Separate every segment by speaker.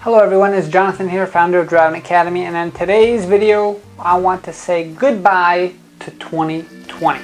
Speaker 1: Hello everyone, it's Jonathan here, founder of Driving Academy, and in today's video I want to say goodbye to 2020.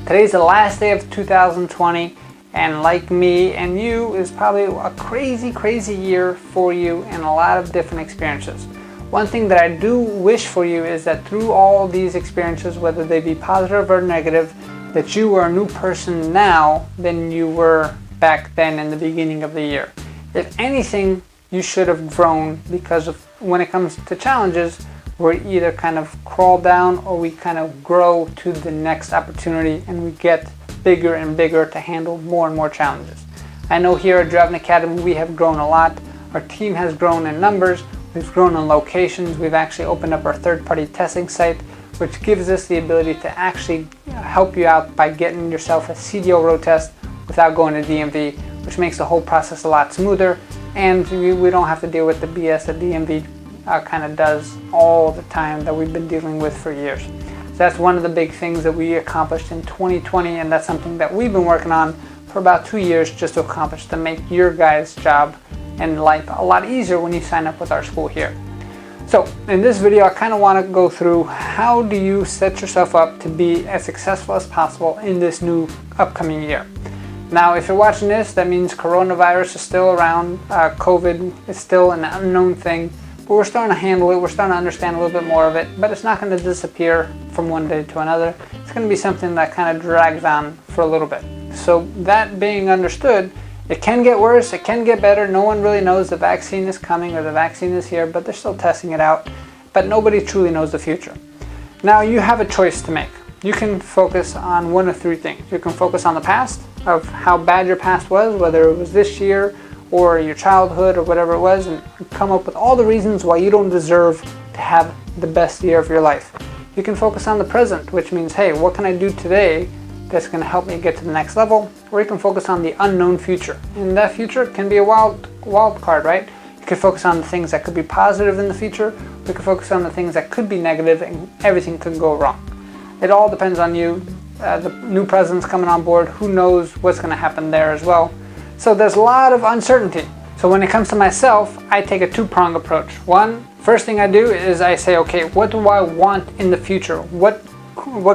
Speaker 1: Today's the last day of 2020, and like me and you, is probably a crazy year for you and a lot of different experiences. One thing that I do wish for you is that through all these experiences, whether they be positive or negative, that you are a new person now than you were back then in the beginning of the year. If anything, you should have grown, because of when it comes to challenges, we either kind of crawl down or we kind of grow to the next opportunity and we get bigger and bigger to handle more and more challenges. I know here at Driving Academy we have grown a lot. Our team has grown in numbers, we've grown in locations, we've actually opened up our third-party testing site, which gives us the ability to actually help you out by getting yourself a CDL road test without going to DMV, which makes the whole process a lot smoother. And we don't have to deal with the BS that DMV kind of does all the time that we've been dealing with for years. So that's one of the big things that we accomplished in 2020, and that's something that we've been working on for about 2 years just to accomplish, to make your guys' job and life a lot easier when you sign up with our school here. So in this video, I kind of want to go through how do you set yourself up to be as successful as possible in this new upcoming year. Now, if you're watching this, that means coronavirus is still around, COVID is still an unknown thing, but we're starting to handle it, we're starting to understand a little bit more of it, but it's not going to disappear from one day to another. It's going to be something that kind of drags on for a little bit. So that being understood, it can get worse, it can get better. No one really knows the vaccine is coming or the vaccine is here, but they're still testing it out. But nobody truly knows the future. Now, you have a choice to make. You can focus on one of three things. You can focus on the past, of how bad your past was, whether it was this year or your childhood or whatever it was, and come up with all the reasons why you don't deserve to have the best year of your life. You can focus on the present, which means, hey, what can I do today that's going to help me get to the next level? Or you can focus on the unknown future, and that future can be a wild card, right? You could focus on the things that could be positive in the future, or you could focus on the things that could be negative and everything could go wrong. It all depends on you. The new president's coming on board. Who knows what's going to happen there as well. So there's a lot of uncertainty. So when it comes to myself, I take a two-pronged approach. First thing I do is I say, okay, what do I want in the future? What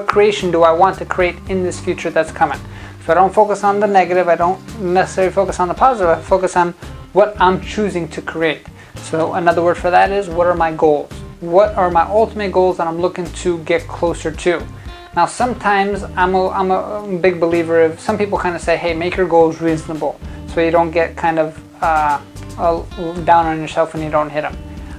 Speaker 1: creation do I want to create in this future that's coming? So I don't focus on the negative. I don't necessarily focus on the positive. I focus on what I'm choosing to create. So another word for that is, what are my goals? What are my ultimate goals that I'm looking to get closer to? Now, sometimes I'm a big believer of, some people kind of say, hey, make your goals reasonable so you don't get kind of down on yourself when you don't hit them.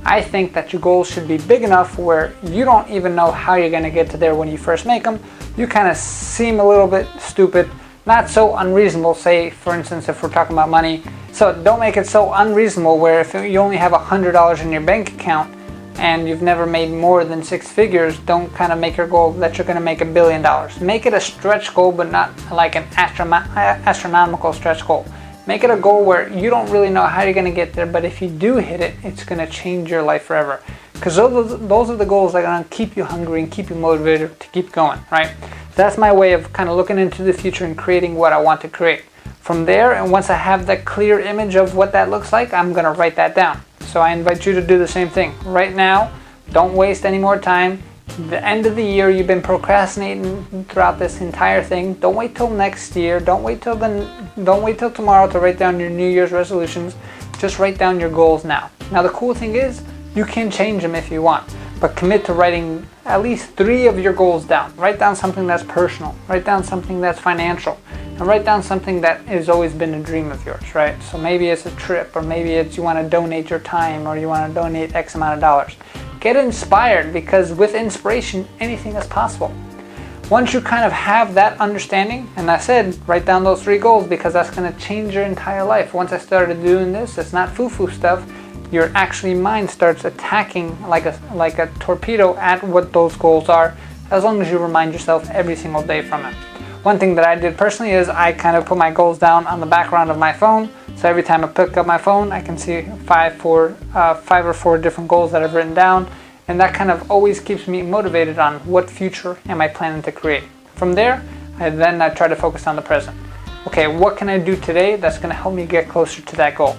Speaker 1: I think that your goals should be big enough where you don't even know how you're going to get to there when you first make them. You kind of seem a little bit stupid, not so unreasonable. Say, for instance, if we're talking about money, so don't make it so unreasonable where if you only have $100 in your bank account and you've never made more than 6 figures, don't kind of make your goal that you're going to make $1 billion. Make it a stretch goal, but not like an astronomical stretch goal. Make it a goal where you don't really know how you're going to get there, but if you do hit it, it's going to change your life forever. Because those are the goals that are going to keep you hungry and keep you motivated to keep going, right? That's my way of kind of looking into the future and creating what I want to create. From there, and once I have that clear image of what that looks like, I'm going to write that down. So I invite you to do the same thing. Right now, don't waste any more time. The end of the year, you've been procrastinating throughout this entire thing. Don't wait till next year. Don't wait till tomorrow to write down your New Year's resolutions. Just write down your goals now. Now, the cool thing is, you can change them if you want, but commit to writing at least 3 of your goals down. Write down something that's personal. Write down something that's financial. And write down something that has always been a dream of yours, right? So maybe it's a trip, or maybe it's you want to donate your time, or you want to donate X amount of dollars. Get inspired, because with inspiration, anything is possible. Once you kind of have that understanding, and I said, write down those 3 goals, because that's going to change your entire life. Once I started doing this, it's not foo-foo stuff. Your actually mind starts attacking like a torpedo at what those goals are, as long as you remind yourself every single day from it. One thing that I did personally is I kind of put my goals down on the background of my phone. So every time I pick up my phone, I can see 5 or 4 different goals that I've written down. And that kind of always keeps me motivated on what future am I planning to create. From there, I try to focus on the present. Okay, what can I do today that's going to help me get closer to that goal?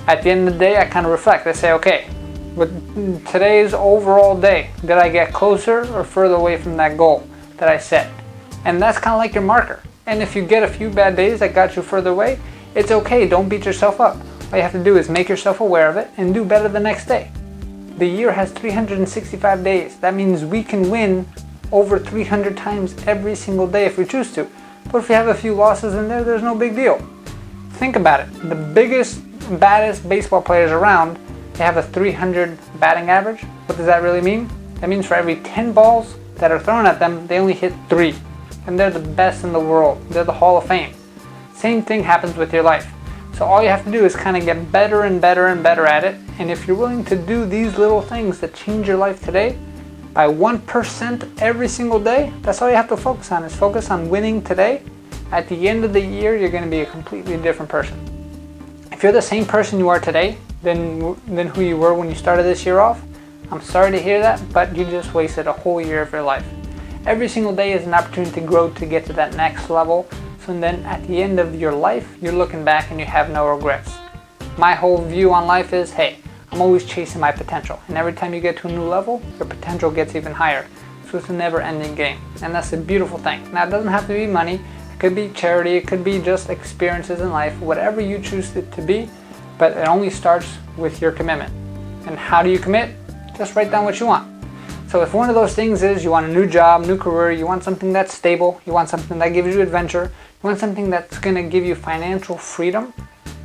Speaker 1: At the end of the day, I kind of reflect. I say, okay, with today's overall day, did I get closer or further away from that goal that I set? And that's kind of like your marker. And if you get a few bad days that got you further away, it's okay. Don't beat yourself up. All you have to do is make yourself aware of it and do better the next day. The year has 365 days. That means we can win over 300 times every single day if we choose to. But if you have a few losses in there, there's no big deal. Think about it. The biggest, baddest baseball players around, they have a 300 batting average. What does that really mean? That means for every 10 balls that are thrown at them, they only hit 3. And they're the best in the world. They're the Hall of Fame. Same thing happens with your life. So all you have to do is kind of get better and better and better at it. And if you're willing to do these little things that change your life today, by 1% every single day, that's all you have to focus on, is focus on winning today. At the end of the year, you're going to be a completely different person. If you're the same person you are today than who you were when you started this year off, I'm sorry to hear that, but you just wasted a whole year of your life. Every single day is an opportunity to grow, to get to that next level. So then at the end of your life, you're looking back and you have no regrets. My whole view on life is, hey, I'm always chasing my potential. And every time you get to a new level, your potential gets even higher. So it's a never-ending game. And that's a beautiful thing. Now, it doesn't have to be money. It could be charity. It could be just experiences in life. Whatever you choose it to be. But it only starts with your commitment. And how do you commit? Just write down what you want. So if one of those things is you want a new job, new career, you want something that's stable, you want something that gives you adventure, you want something that's going to give you financial freedom.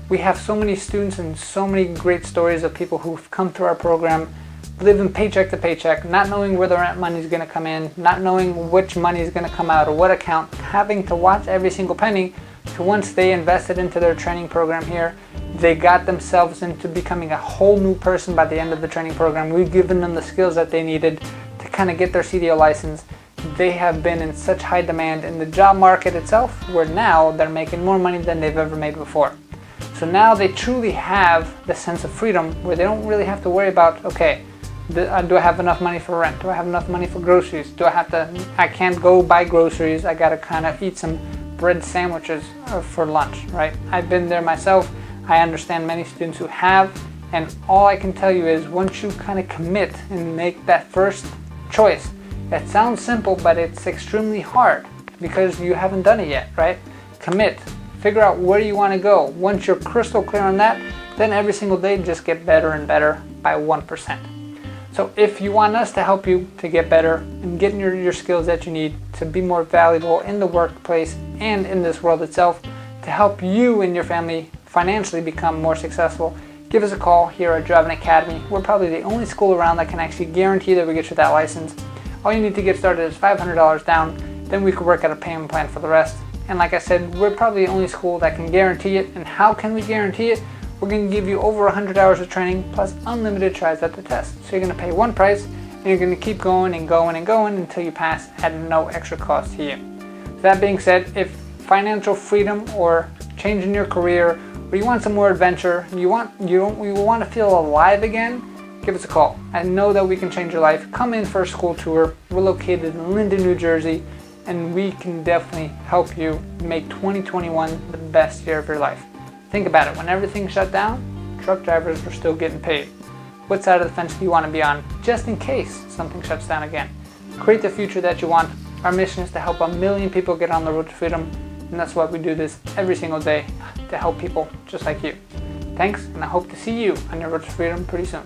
Speaker 1: We have so many students and so many great stories of people who've come through our program, living paycheck to paycheck, not knowing where the rent money is going to come in, not knowing which money is going to come out or what account, having to watch every single penny, to once they invested into their training program here, they got themselves into becoming a whole new person by the end of the training program. We've given them the skills that they needed to kind of get their CDL license. They have been in such high demand in the job market itself, where now they're making more money than they've ever made before. So now they truly have the sense of freedom where they don't really have to worry about, okay, do I have enough money for rent? Do I have enough money for groceries? I can't go buy groceries. I got to kind of eat some bread sandwiches for lunch, right? I've been there myself. I understand many students who have, and all I can tell you is once you kind of commit and make that first choice, it sounds simple, but it's extremely hard because you haven't done it yet, right? Commit, figure out where you want to go. Once you're crystal clear on that, then every single day just get better and better by 1%. So if you want us to help you to get better and get your skills that you need to be more valuable in the workplace and in this world itself, to help you and your family financially become more successful, give us a call here at Driving Academy. We're probably the only school around that can actually guarantee that we get you that license. All you need to get started is $500 down, then we could work out a payment plan for the rest. And like I said, we're probably the only school that can guarantee it. And how can we guarantee it? We're going to give you over 100 hours of training plus unlimited tries at the test. So you're going to pay one price and you're going to keep going and going and going until you pass at no extra cost to you. That being said, if financial freedom or changing your career, or you want some more adventure, you want to feel alive again, give us a call. I know that we can change your life. Come in for a school tour. We're located in Linden, New Jersey, and we can definitely help you make 2021 the best year of your life. Think about it. When everything shut down, truck drivers were still getting paid. What side of the fence do you want to be on, just in case something shuts down again? Create the future that you want. Our mission is to help 1 million people get on the road to freedom, and that's why we do this every single day, to help people just like you. Thanks, and I hope to see you on your road to freedom pretty soon.